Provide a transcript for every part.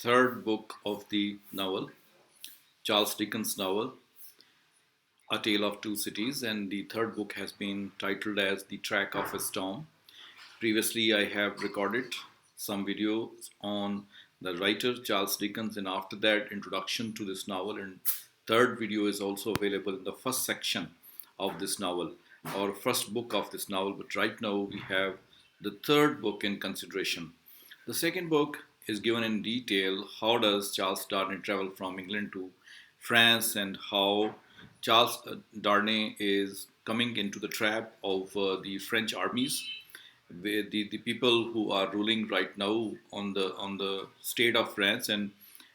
third book of the novel, Charles Dickens' novel, A Tale of Two Cities, and the third book has been titled as The Track of a Storm. Previously, I have recorded some videos on the writer Charles Dickens, and after that, introduction to this novel. And third video is also available in the first section of this novel or first book of this novel. But right now, we have the third book in consideration. The second book is given in detail how does Charles Darnay travel from England to France and how Charles Darnay is coming into the trap of the French armies, the people who are ruling right now on the state of France, and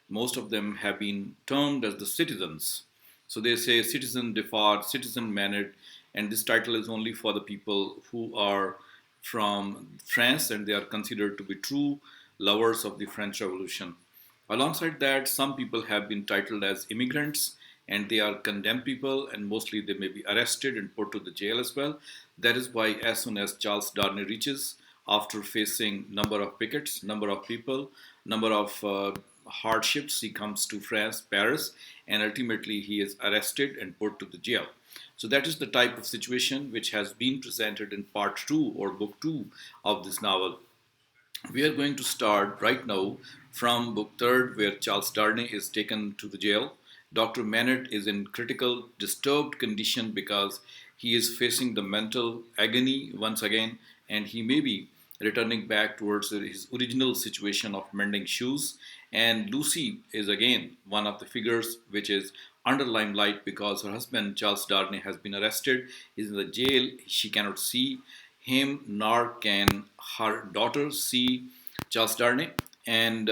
most of them have been termed as the citizens. So they say citizen defarred, citizen mannered, and this title is only for the people who are from France and they are considered to be true lovers of the French Revolution. Alongside that, some people have been titled as immigrants and they are condemned people, and mostly they may be arrested and put to the jail as well. That is why, as soon as Charles Darnay reaches, after facing number of pickets, number of people, number of hardships, he comes to France, Paris, and ultimately he is arrested and put to the jail. So that is the type of situation which has been presented in part two or book two of this novel. We are going to start right now from book third, where Charles Darnay is taken to the jail. Dr. Manet is in critical, disturbed condition because he is facing the mental agony once again, and he may be returning back towards his original situation of mending shoes. And Lucy is again one of the figures which is under limelight because her husband Charles Darnay has been arrested. He's in the jail. She cannot see him, nor can her daughter see Charles Darnay, and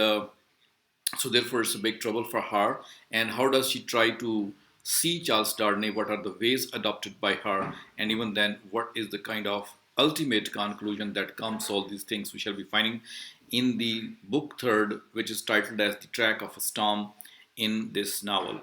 so therefore it's a big trouble for her. And how does she try to see Charles Darnay? What are the ways adopted by her? And even then, what is the kind of ultimate conclusion that comes? All these things we shall be finding in the book third, which is titled as The Track of a Storm in this novel.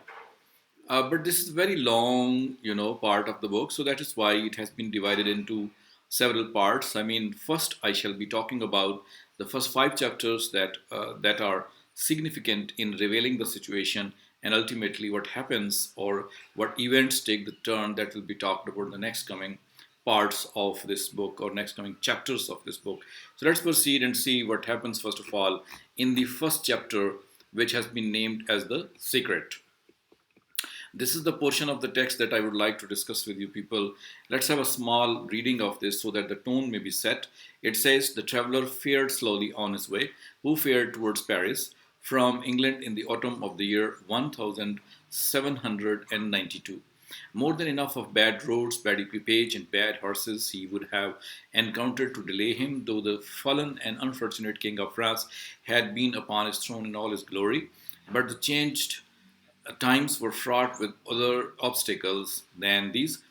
But this is a very long, part of the book, so that is why it has been divided into several parts. I mean, first I shall be talking about the first five chapters that are significant in revealing the situation and ultimately what happens or what events take the turn that will be talked about in the next coming parts of this book or next coming chapters of this book. So let's proceed and see what happens first of all in the first chapter, which has been named as the secret. This is the portion of the text that I would like to discuss with you people. Let's have a small reading of this so that the tone may be set. It says, "The traveler fared slowly on his way, who fared towards Paris from England in the autumn of the year 1792. More than enough of bad roads, bad equipage, and bad horses he would have encountered to delay him, though the fallen and unfortunate King of France had been upon his throne in all his glory. But the changed times were fraught with other obstacles than these.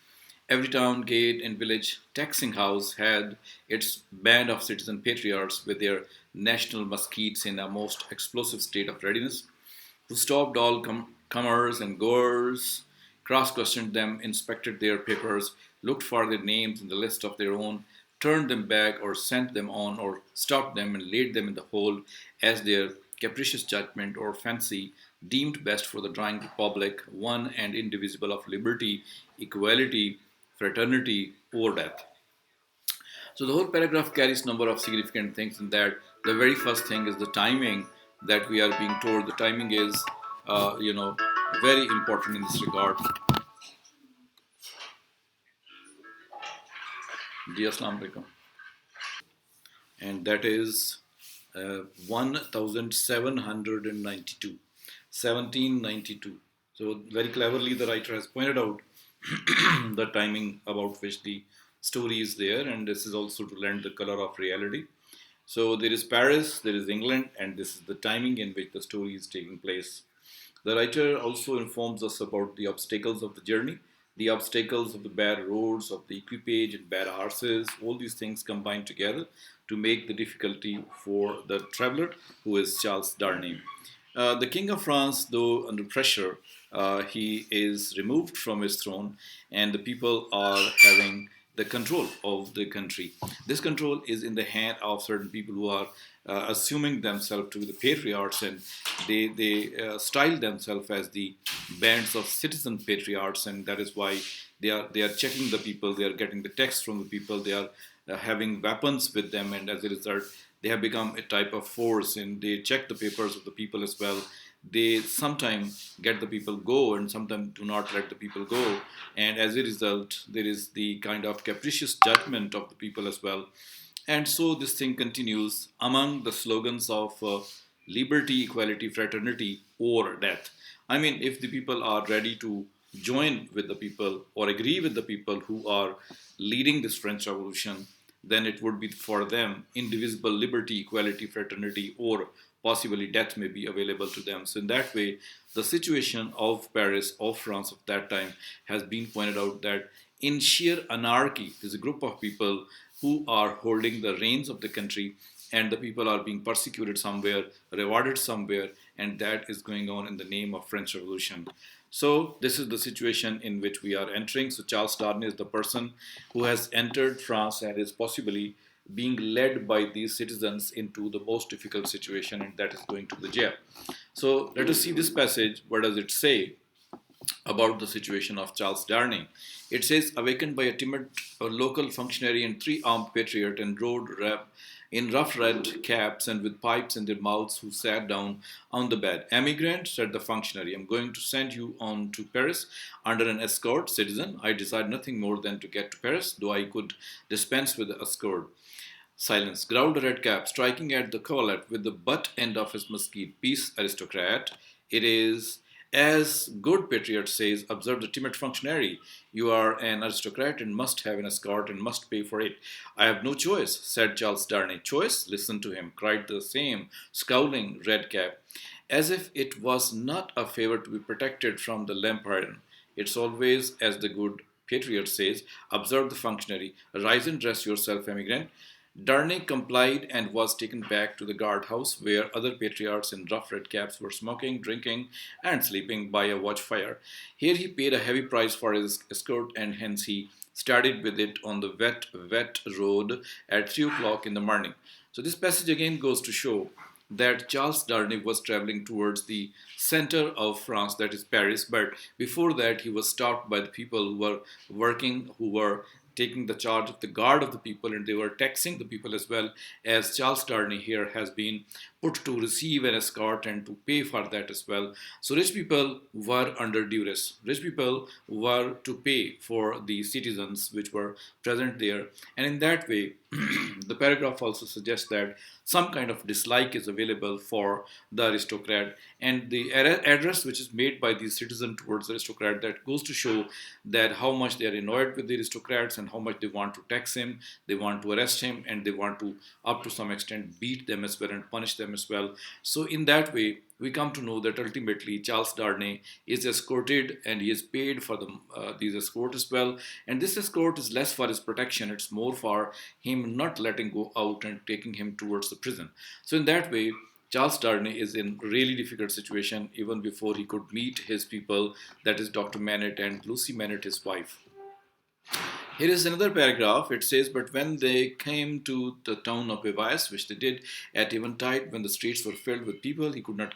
Every town, gate, and village taxing house had its band of citizen patriots with their national muskets in a most explosive state of readiness, who stopped all comers and goers, cross-questioned them, inspected their papers, looked for their names in the list of their own, turned them back or sent them on, or stopped them and laid them in the hole as their capricious judgment or fancy deemed best for the drawing republic, one and indivisible of liberty, equality, fraternity, or death." So the whole paragraph carries number of significant things in that. The very first thing is the timing that we are being told. The timing is, very important in this regard. Ji, Assalamu alaikum. And that is 1792. 1792. So very cleverly the writer has pointed out the timing about which the story is there, and this is also to lend the color of reality. So there is Paris, there is England, and this is the timing in which the story is taking place. The writer also informs us about the obstacles of the journey, the obstacles of the bad roads, of the equipage and bad horses. All these things combine together to make the difficulty for the traveler, who is Charles Darnay. The King of France, though under pressure, he is removed from his throne, and the people are having the control of the country. This control is in the hand of certain people who are assuming themselves to be the patriarchs, and they style themselves as the bands of citizen patriarchs, and that is why they are checking the people, they are getting the text from the people, they are having weapons with them, and as a result, they have become a type of force, and they check the papers of the people as well. They sometimes get the people go and sometimes do not let the people go, and as a result there is the kind of capricious judgment of the people as well. And so this thing continues among the slogans of liberty, equality, fraternity, or death. I mean, if the people are ready to join with the people or agree with the people who are leading this French Revolution, then it would be for them indivisible liberty, equality, fraternity, or possibly death may be available to them. So, in that way, the situation of Paris, of France of that time, has been pointed out that in sheer anarchy, there's a group of people who are holding the reins of the country, and the people are being persecuted somewhere, rewarded somewhere, and that is going on in the name of French Revolution. So this is the situation in which we are entering. So Charles Darnay is the person who has entered France and is possibly being led by these citizens into the most difficult situation, and that is going to the jail. So let us see this passage. What does it say about the situation of Charles Darnay? It says, awakened by a timid local functionary and three armed patriots and rode in rough red caps and with pipes in their mouths, who sat down on the bed. Emigrant, said the functionary, I'm going to send you on to Paris under an escort. Citizen, I desire nothing more than to get to Paris, though I could dispense with the escort. Silence, growled the red cap, striking at the collet with the butt end of his musket. Peace, aristocrat. It is as good patriot says, observed the timid functionary. You are an aristocrat and must have an escort and must pay for it. I have no choice, said Charles Darnay. Choice? Listen to him, cried the same scowling red cap, as if it was not a favor to be protected from the lampion. It's always as the good patriot says, observed the functionary. Rise and dress yourself, emigrant. Darnay complied and was taken back to the guardhouse, where other patriots in rough red caps were smoking, drinking, and sleeping by a watchfire. Here he paid a heavy price for his escort, and hence he started with it on the wet road at 3 o'clock in the morning. So this passage again goes to show that Charles Darnay was traveling towards the center of France, that is Paris, but before that he was stopped by the people who were working, who were taking the charge of the guard of the people, and they were taxing the people as well, as Charles Darnay here has been put to receive an escort and to pay for that as well. So rich people were under duress. Rich people were to pay for the citizens which were present there. And in that way, the paragraph also suggests that some kind of dislike is available for the aristocrat, and the address which is made by the citizen towards the aristocrat, that goes to show that how much they are annoyed with the aristocrats and how much they want to tax him, they want to arrest him, and they want to, up to some extent, beat them as well and punish them as well. So in that way, we come to know that ultimately Charles Darnay is escorted and he is paid for these escort as well. And this escort is less for his protection, it's more for him not letting go out and taking him towards the prison. So in that way, Charles Darnay is in really difficult situation even before he could meet his people, that is Dr. Manet and Lucy Manet, his wife. Here is another paragraph. It says, but when they came to the town of Bevis, which they did at eventide, when the streets were filled with people, he could not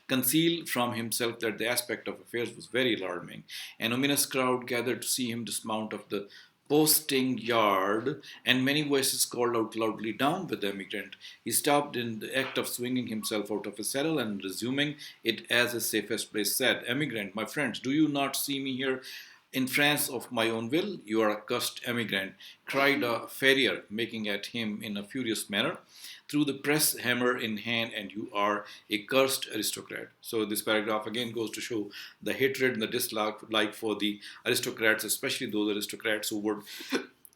conceal from himself that the aspect of affairs was very alarming. An ominous crowd gathered to see him dismount of the posting yard, and many voices called out loudly, down with the emigrant. He stopped in the act of swinging himself out of his saddle and resuming it as his safest place, said, emigrant, my friends, do you not see me here in France of my own will? You are a cursed emigrant, cried a farrier, making at him in a furious manner, through the press hammer in hand, and you are a cursed aristocrat. So this paragraph again goes to show the hatred and the dislike for the aristocrats, especially those aristocrats who would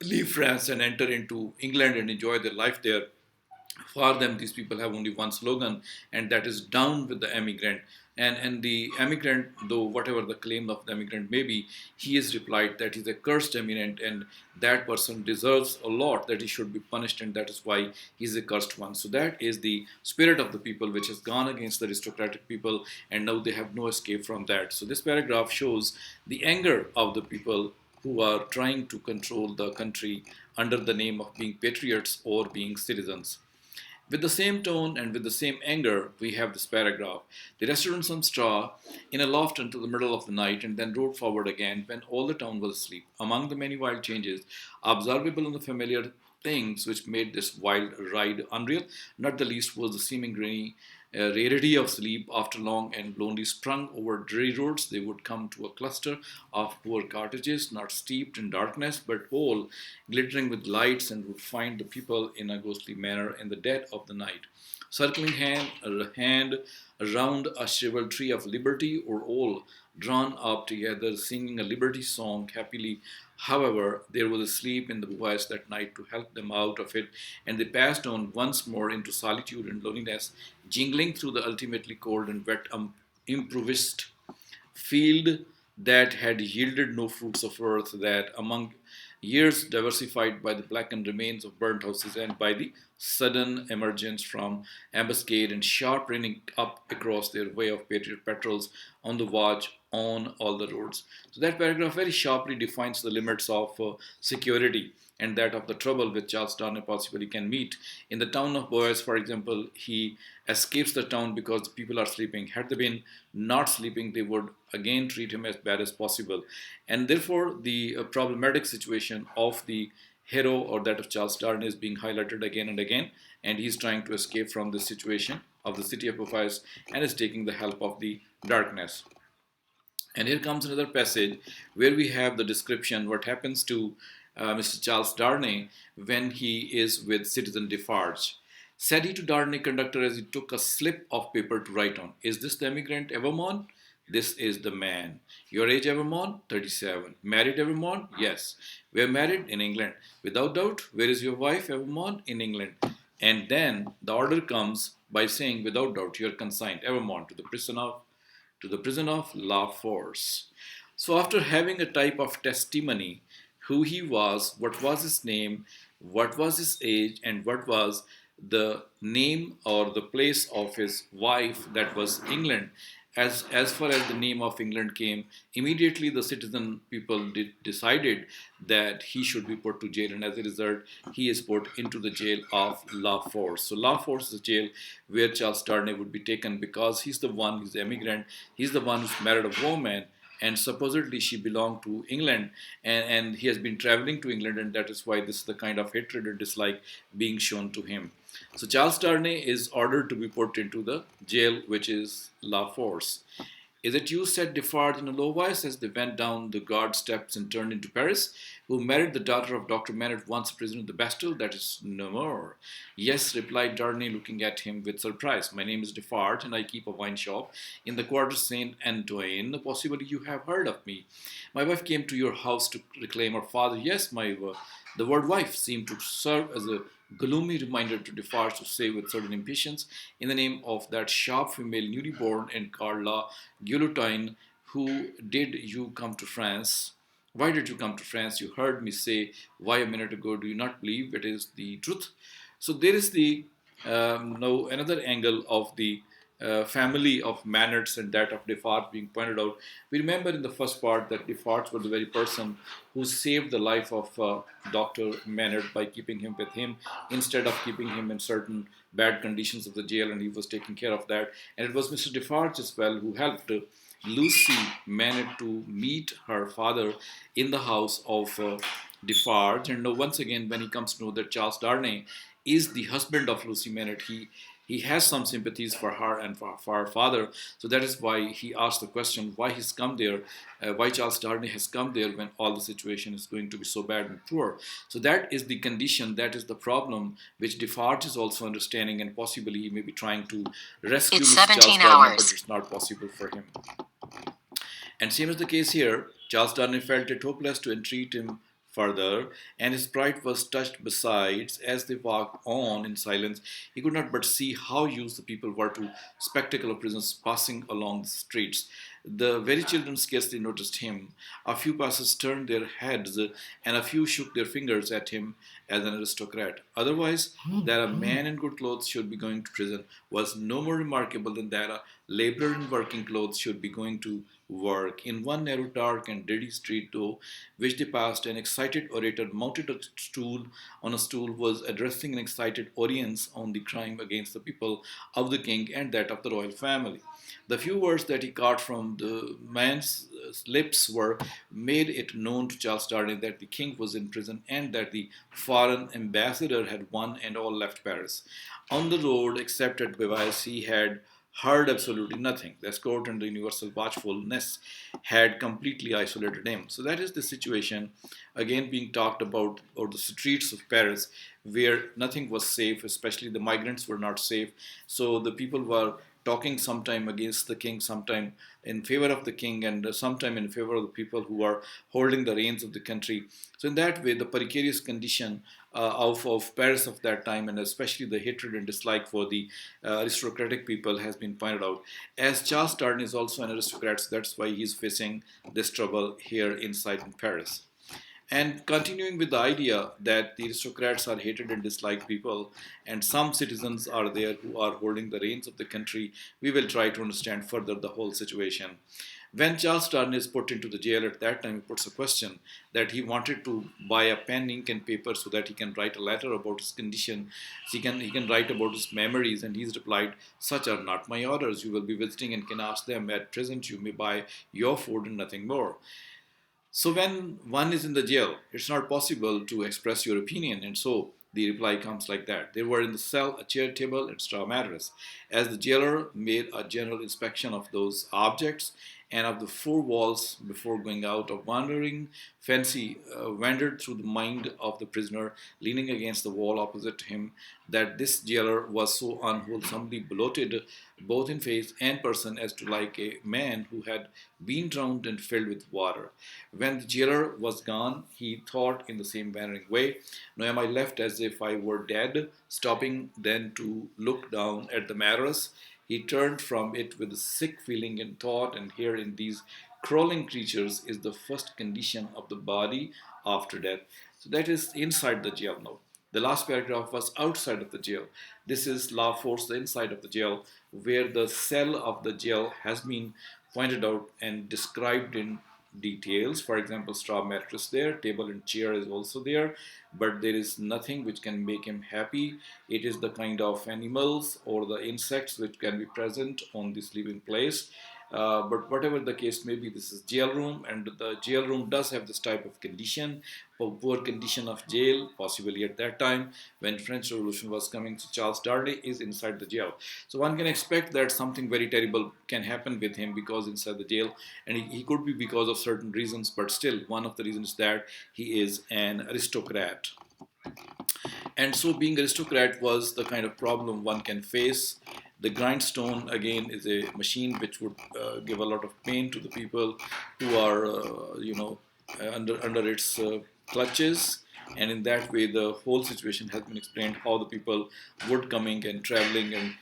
leave France and enter into England and enjoy their life there. For them, these people have only one slogan, and that is down with the emigrant. And the emigrant, though whatever the claim of the emigrant may be, he has replied that he's a cursed emigrant, and that person deserves a lot, that he should be punished, and that is why he's a cursed one. So that is the spirit of the people which has gone against the aristocratic people, and now they have no escape from that. So this paragraph shows the anger of the people who are trying to control the country under the name of being patriots or being citizens. With the same tone and with the same anger, we have this paragraph. They rested on some straw in a loft until the middle of the night and then rode forward again when all the town was asleep. Among the many wild changes observable in the familiar things which made this wild ride unreal, not the least was the seeming rarity of sleep. After long and lonely sprung over dreary roads, they would come to a cluster of poor cottages, not steeped in darkness, but all glittering with lights, and would find the people in a ghostly manner in the dead of the night, circling hand around a shriveled tree of liberty, or all drawn up together, singing a liberty song happily. However, there was a sleep in the voice that night to help them out of it, and they passed on once more into solitude and loneliness, jingling through the ultimately cold and wet improvised field that had yielded no fruits of earth, that among years diversified by the blackened remains of burnt houses and by the sudden emergence from ambuscade and sharp raining up across their way of patriot patrols on the watch on all the roads. So that paragraph very sharply defines the limits of security and that of the trouble which Charles Darnay possibly can meet. In the town of Boyes, for example, he escapes the town because the people are sleeping. Had they been not sleeping, they would again treat him as bad as possible. And therefore, the problematic situation of the hero or that of Charles Darnay is being highlighted again and again, and he's trying to escape from this situation of the city of Boyes and is taking the help of the darkness. And here comes another passage where we have the description what happens to Mr. Charles Darnay when he is with Citizen Defarge. Said he to Darnay, conductor, as he took a slip of paper to write on, "Is this the emigrant Evermond? This is the man. Your age, Evermond? 37. Married, Evermond? Yes. We're married in England. Without doubt. Where is your wife, Evermond? In England." And then the order comes by saying, "Without doubt, you are consigned, Evermond, to the prison of La Force." So, after having a type of testimony, who he was, what was his name, what was his age, and what was the name or the place of his wife, that was England. As far as the name of England came, immediately the citizen people decided that he should be put to jail, and as a result, he is put into the jail of La Force. So La Force is a jail where Charles Darnay would be taken because he's the one, he's the immigrant, he's the one who's married a woman, and supposedly she belonged to England, and he has been traveling to England, and that is why this is the kind of hatred and dislike being shown to him. So Charles Darnay is ordered to be put into the jail, which is La Force. "Is it you?" said Defarge in a low voice as they went down the guard steps and turned into Paris, "who married the daughter of Dr. Manet, once a prisoner of the Bastille? That is no more." "Yes," replied Darnay, looking at him with surprise. "My name is Defarge, and I keep a wine shop in the Quarter Saint Antoine. Possibly you have heard of me. My wife came to your house to reclaim her father." "Yes, the word wife seemed to serve as a gloomy reminder to Defarge to say with certain impatience, "In the name of that sharp female newly born and called La Guillotine, who did you come to France? Why did you come to France? You heard me say why a minute ago. Do you not believe it is the truth?" So there is the now another angle of the family of Manets and that of Defarge being pointed out. We remember in the first part that Defarge was the very person who saved the life of Dr. Manet by keeping him with him instead of keeping him in certain bad conditions of the jail, and he was taking care of that. And it was Mr. Defarge as well who helped Lucy Manet to meet her father in the house of Defarge. And now, once again, when he comes to know that Charles Darnay is the husband of Lucy Manet, he has some sympathies for her and for her father. So that is why he asked the question why he's come there, why Charles Darnay has come there when all the situation is going to be so bad and poor. So that is the condition, that is the problem which Defarge is also understanding, and possibly he may be trying to rescue Mr. Charles Darnay, but it's not possible for him. And same is the case here. Charles Darnay felt it hopeless to entreat him further, and his pride was touched. Besides, as they walked on in silence, he could not but see how used the people were to spectacle of prisoners passing along the streets. The very children scarcely noticed him. A few passers turned their heads, and a few shook their fingers at him as an aristocrat. Otherwise, that a man in good clothes should be going to prison was no more remarkable than that a laborer in working clothes should be going to work. In one narrow, dark, and dirty street, though, which they passed, an excited orator mounted on a stool was addressing an excited audience on the crime against the people of the king and that of the royal family. The few words that he caught from the man's lips were made it known to Charles Darnley that the king was in prison and that the foreign ambassador had one and all left Paris. On the road, except at Beauvais, he had heard absolutely nothing. The escort and the universal watchfulness had completely isolated him. So that is the situation again being talked about, or the streets of Paris, where nothing was safe, especially the migrants were not safe. So the people were talking sometime against the king, sometime in favor of the king, and sometime in favor of the people who are holding the reins of the country. So in that way, the precarious condition of Paris of that time, and especially the hatred and dislike for the aristocratic people, has been pointed out. As Charles Darwin is also an aristocrat, so that's why he's facing this trouble here inside in Paris. And continuing with the idea that the aristocrats are hated and disliked people, and some citizens are there who are holding the reins of the country, we will try to understand further the whole situation. When Charles Darwin is put into the jail at that time, he puts a question that he wanted to buy a pen, ink, and paper so that he can write a letter about his condition. He can write about his memories, and he's replied, "Such are not my orders. You will be visiting and can ask them. At present, you may buy your food and nothing more." So when one is in the jail, it's not possible to express your opinion, and so the reply comes like that. There were in the cell a chair, table, and straw mattress. As the jailer made a general inspection of those objects and of the four walls before going out, a wandering fancy wandered through the mind of the prisoner leaning against the wall opposite to him that this jailer was so unwholesomely bloated both in face and person as to like a man who had been drowned and filled with water. When the jailer was gone, he thought in the same wandering way, "Now am I left as if I were dead?" Stopping then to look down at the mattress, he turned from it with a sick feeling and thought, and here in these crawling creatures is the first condition of the body after death. So that is inside the jail now. The last paragraph was outside of the jail. This is law force, the inside of the jail, where the cell of the jail has been pointed out and described in details. For example, straw mattress there, table and chair is also there, but there is nothing which can make him happy. It is the kind of animals or the insects which can be present on this living place. But whatever the case may be, this is jail room, and the jail room does have this type of condition, a poor condition of jail, possibly at that time when French Revolution was coming. So Charles Darnley is inside the jail. So one can expect that something very terrible can happen with him because inside the jail, and he could be because of certain reasons, but still one of the reasons that he is an aristocrat. And so being aristocrat was the kind of problem one can face. The grindstone again is a machine which would give a lot of pain to the people who are under its clutches, and in that way the whole situation has been explained, how the people would coming and traveling and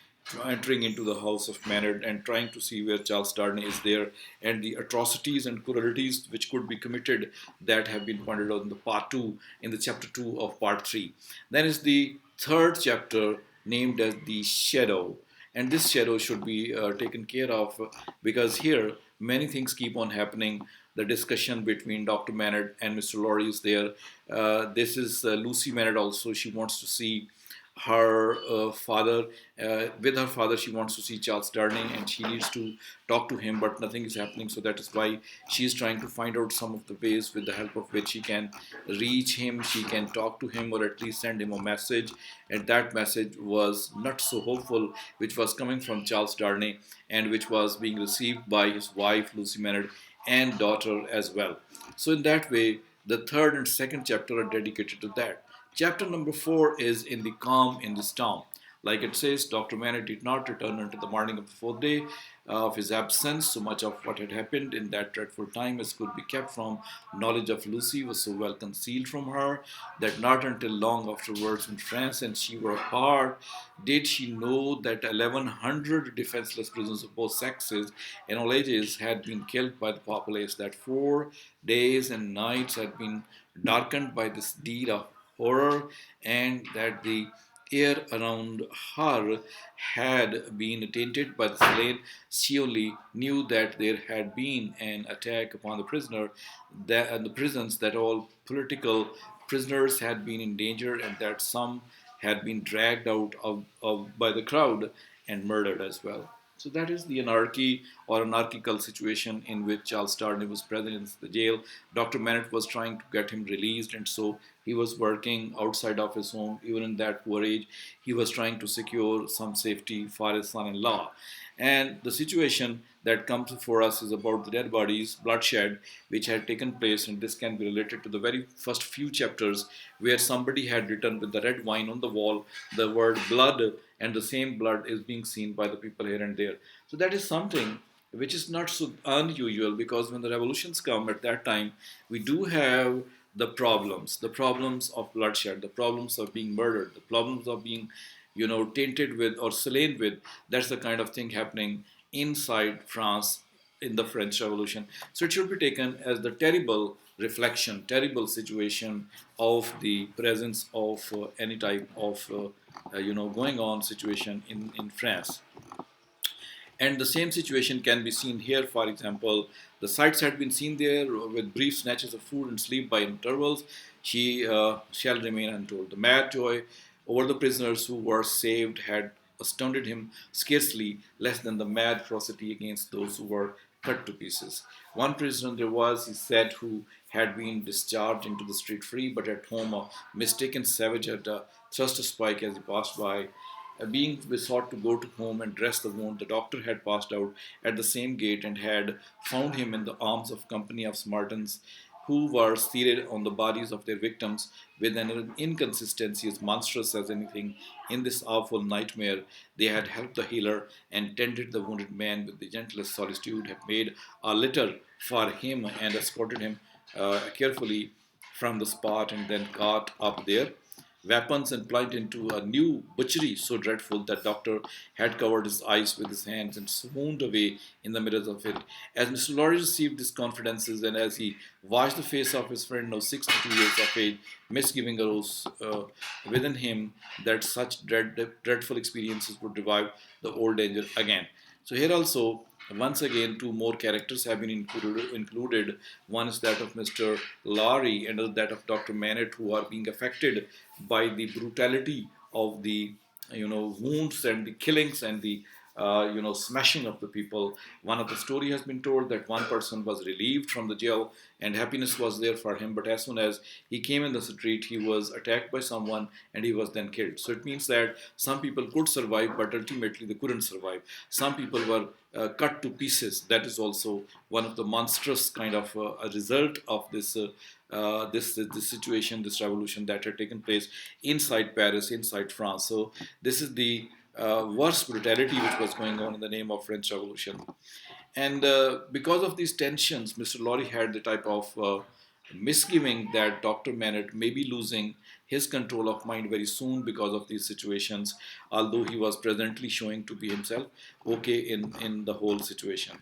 entering into the house of Maynard and trying to see where Charles Darnley is there, and the atrocities and cruelties which could be committed that have been pointed out in the part 2, in the chapter 2 of part 3. Then is the third chapter named as the shadow, and this shadow should be taken care of because here many things keep on happening. The discussion between Dr. Maynard and Mr. Lorry is there. This is Lucy Maynard also. She wants to see her father. With her father, she wants to see Charles Darnley, and she needs to talk to him, but nothing is happening. So that is why she is trying to find out some of the ways with the help of which she can reach him, she can talk to him, or at least send him a message. And that message was not so hopeful, which was coming from Charles Darnley and which was being received by his wife Lucy Maynard and daughter as well. So in that way, the third and second chapter are dedicated to that. Chapter number 4 is in the calm in the storm. Like it says, Dr. Manny did not return until the morning of the fourth day of his absence. So much of what had happened in that dreadful time as could be kept from knowledge of Lucy was so well concealed from her that not until long afterwards, when France and she were apart, did she know that 1,100 defenseless prisoners of both sexes and all ages had been killed by the populace, that 4 days and nights had been darkened by this deed of horror, and that the air around her had been tainted by the slain. She only knew that there had been an attack upon the prisoner, that, and the prisons, that all political prisoners had been in danger, and that some had been dragged out by the crowd and murdered as well. So that is the anarchy or anarchical situation in which Charles Darnley was present in the jail. Dr. Manet was trying to get him released, and so he was working outside of his home. Even in that poor age, he was trying to secure some safety for his son-in-law. And the situation that comes before us is about the dead bodies, bloodshed, which had taken place, and this can be related to the very first few chapters where somebody had written with the red wine on the wall the word blood, and the same blood is being seen by the people here and there. So that is something which is not so unusual, because when the revolutions come at that time, we do have the problems of bloodshed, the problems of being murdered, the problems of being, tainted with or slain with. That's the kind of thing happening inside France in the French Revolution. So it should be taken as the terrible reflection, terrible situation of the presence of any type of, going on situation in France. And the same situation can be seen here. For example, the sights had been seen there with brief snatches of food and sleep by intervals. She shall remain untold. The mad joy over the prisoners who were saved had astounded him scarcely less than the mad ferocity against those who were cut to pieces. One prisoner there was, he said, who had been discharged into the street free, but at home a mistaken savage had thrust a spike as he passed by. Being besought to go to home and dress the wound, the doctor had passed out at the same gate and had found him in the arms of a company of Spartans who were seated on the bodies of their victims with an inconsistency as monstrous as anything. In this awful nightmare, they had helped the healer and tended the wounded man with the gentlest solicitude, had made a litter for him and escorted him carefully from the spot, and then caught up there weapons and plunged into a new butchery so dreadful that doctor had covered his eyes with his hands and swooned away in the middle of it. As Mr. Lorry received these confidences, and as he watched the face of his friend, now 62 years of age, misgiving arose within him that such dreadful experiences would revive the old danger again. So here also, once again, two more characters have been included. One is that of Mr. Lowry and that of Dr. Manet, who are being affected by the brutality of the wounds and the killings and the smashing of the people. One of the story has been told that one person was relieved from the jail and happiness was there for him, but as soon as he came in the street, he was attacked by someone and he was then killed. So it means that some people could survive, but ultimately they couldn't survive. Some people were cut to pieces. That is also one of the monstrous kind of a result of this situation, this revolution that had taken place inside Paris, inside France. So this is the worst brutality which was going on in the name of French Revolution. And because of these tensions, Mr. Lorry had the type of misgiving that Dr. Manet may be losing his control of mind very soon because of these situations, although he was presently showing to be himself okay in the whole situation.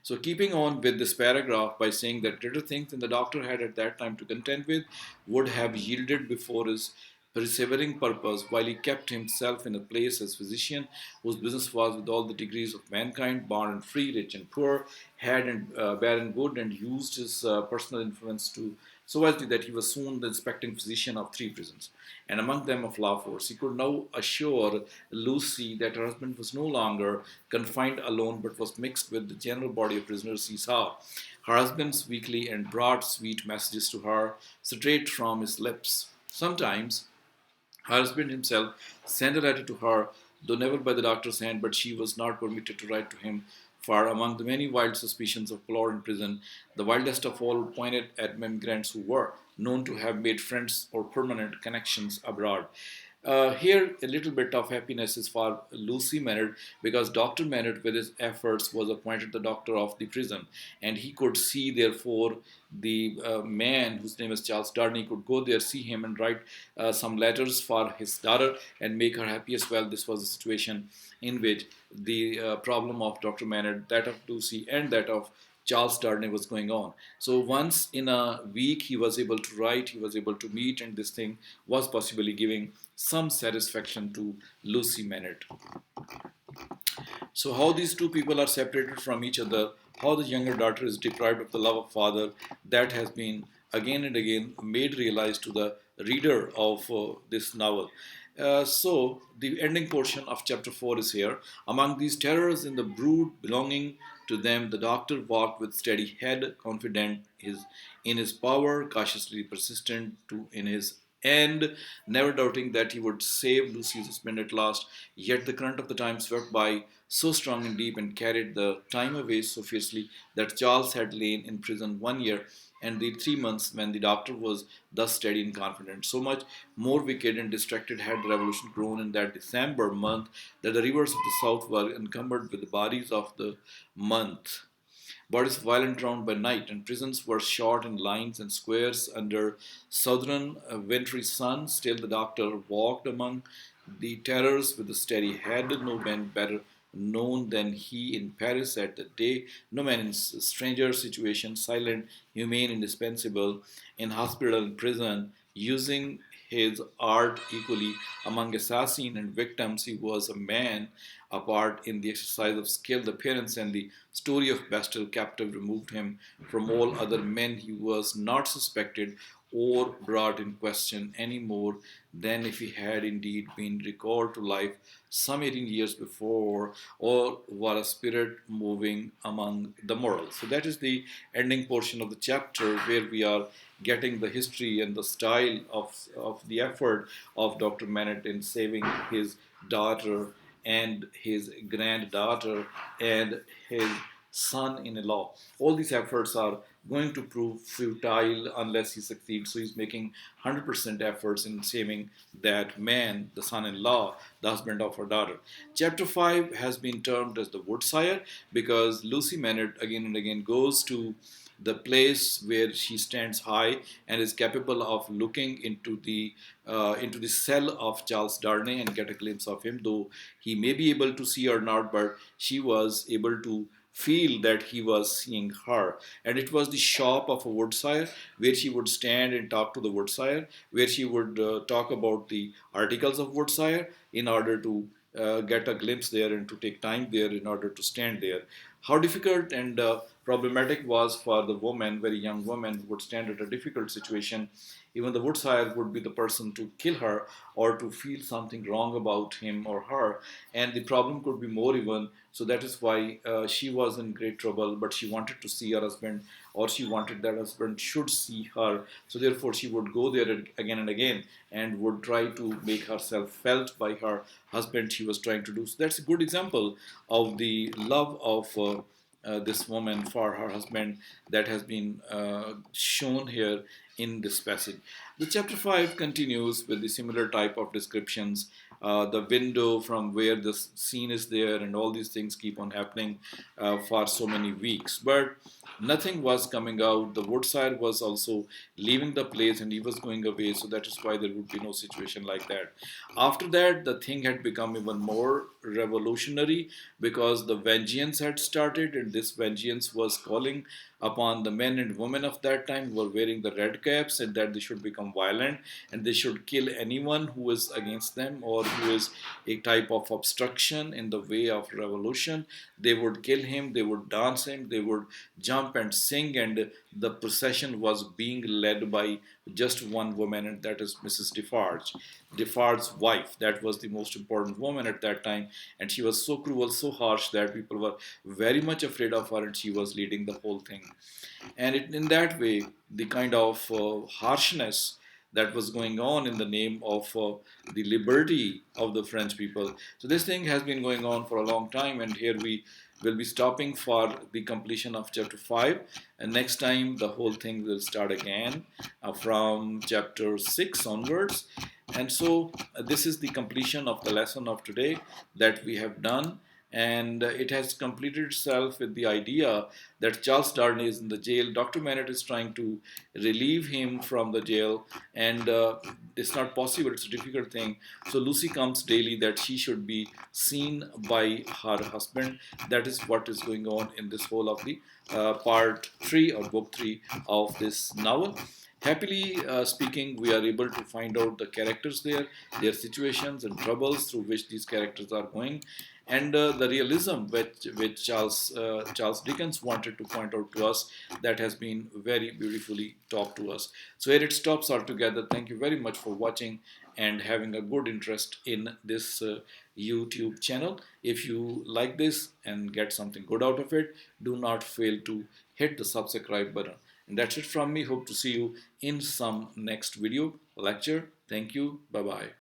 So, keeping on with this paragraph by saying that greater things than the doctor had at that time to contend with would have yielded before his persevering purpose, while he kept himself in a place as physician, whose business was with all the degrees of mankind, born and free, rich and poor, had and bad and good, and used his personal influence to so as that he was soon the inspecting physician of three prisons, and among them of La Force. He could now assure Lucy that her husband was no longer confined alone, but was mixed with the general body of prisoners he saw. Her husband's weekly and broad, sweet messages to her, straight from his lips. Sometimes her husband himself sent a letter to her, though never by the doctor's hand, but she was not permitted to write to him. For among the many wild suspicions of Plor in prison, the wildest of all pointed at immigrants who were known to have made friends or permanent connections abroad. Here, a little bit of happiness is for Lucy Maynard, because Dr. Maynard, with his efforts, was appointed the doctor of the prison, and he could see, therefore, the man whose name is Charles Darnley could go there, see him, and write some letters for his daughter and make her happy as well. This was a situation in which the problem of Dr. Maynard, that of Lucy, and that of Charles Darnley was going on. So once in a week he was able to write, he was able to meet, and this thing was possibly giving some satisfaction to Lucy Manet. So, how these two people are separated from each other, how the younger daughter is deprived of the love of father, that has been again and again made realized to the reader of this novel. So, the ending portion of chapter 4 is here. Among these terrors in the brood belonging to them, the doctor walked with steady head, confident in his power, cautiously persistent in his end, never doubting that he would save Lucy's husband at last. Yet the current of the time swept by so strong and deep and carried the time away so fiercely that Charles had lain in prison 1 year and the 3 months when the doctor was thus steady and confident. So much more wicked and distracted had the revolution grown in that December month that the rivers of the south were encumbered with the bodies of the month. Bodies violent drowned by night, and prisons were shot in lines and squares under southern wintry sun. Still, the doctor walked among the terrors with a steady head. No man better known than he in Paris at the day. No man in stranger situation, silent, humane, indispensable, in hospital and prison, using his art equally among assassin and victims. He was a man apart in the exercise of skill. The appearance and the story of bestial captive removed him from all other men. He was not suspected or brought in question any more than if he had indeed been recalled to life some 18 years before or were a spirit moving among the mortals. So that is the ending portion of the chapter where we are getting the history and the style of the effort of Dr. Manet in saving his daughter and his granddaughter and his son-in-law. All these efforts are going to prove futile unless he succeeds. So he's making 100% efforts in saving that man, the son-in-law, the husband of her daughter. Chapter 5 has been termed as the Woodsire because Lucy Maynard again and again goes to the place where she stands high and is capable of looking into the cell of Charles Darnay and get a glimpse of him, though he may be able to see or not, but she was able to feel that he was seeing her. And it was the shop of a woodsire where she would stand and talk to the woodsire, where she would talk about the articles of woodsire in order to get a glimpse there and to take time there in order to stand there. How difficult and problematic was for the woman, very young woman, who would stand at a difficult situation. Even the woodsire would be the person to kill her or to feel something wrong about him or her. And the problem could be more even. So that is why she was in great trouble, but she wanted to see her husband, or she wanted that husband should see her. So therefore, she would go there again and again and would try to make herself felt by her husband she was trying to do. So that's a good example of the love of this woman for her husband that has been shown here in this passage. The chapter 5 continues with the similar type of descriptions. The window from where the scene is there, and all these things keep on happening for so many weeks. But nothing was coming out. The woodsire was also leaving the place and he was going away, so that is why there would be no situation like that. After that, the thing had become even more revolutionary because the vengeance had started, and this vengeance was calling upon the men and women of that time who were wearing the red caps, and that they should become violent and they should kill anyone who is against them or who is a type of obstruction in the way of revolution. They would kill him, they would dance him, they would jump and sing, and the procession was being led by just one woman, and that is Mrs. Defarge. Defarge's wife, that was the most important woman at that time, and she was so cruel, so harsh that people were very much afraid of her, and she was leading the whole thing. And in that way, the kind of harshness that was going on in the name of the liberty of the French people. So this thing has been going on for a long time, and here we will be stopping for the completion of chapter 5, and next time the whole thing will start again from chapter 6 onwards. And so this is the completion of the lesson of today that we have done, and it has completed itself with the idea that Charles Darnay is in the jail. Dr. Manet is trying to relieve him from the jail, and it's not possible, it's a difficult thing. So Lucy comes daily that she should be seen by her husband. That is what is going on in this whole of the part 3 or book 3 of this novel. Happily speaking, we are able to find out the characters there, their situations and troubles through which these characters are going, and the realism which Charles Dickens wanted to point out to us, that has been very beautifully taught to us. So here it stops altogether. Thank you very much for watching and having a good interest in this YouTube channel. If you like this and get something good out of it, do not fail to hit the subscribe button. And that's it from me. Hope to see you in some next video lecture. Thank you. Bye bye.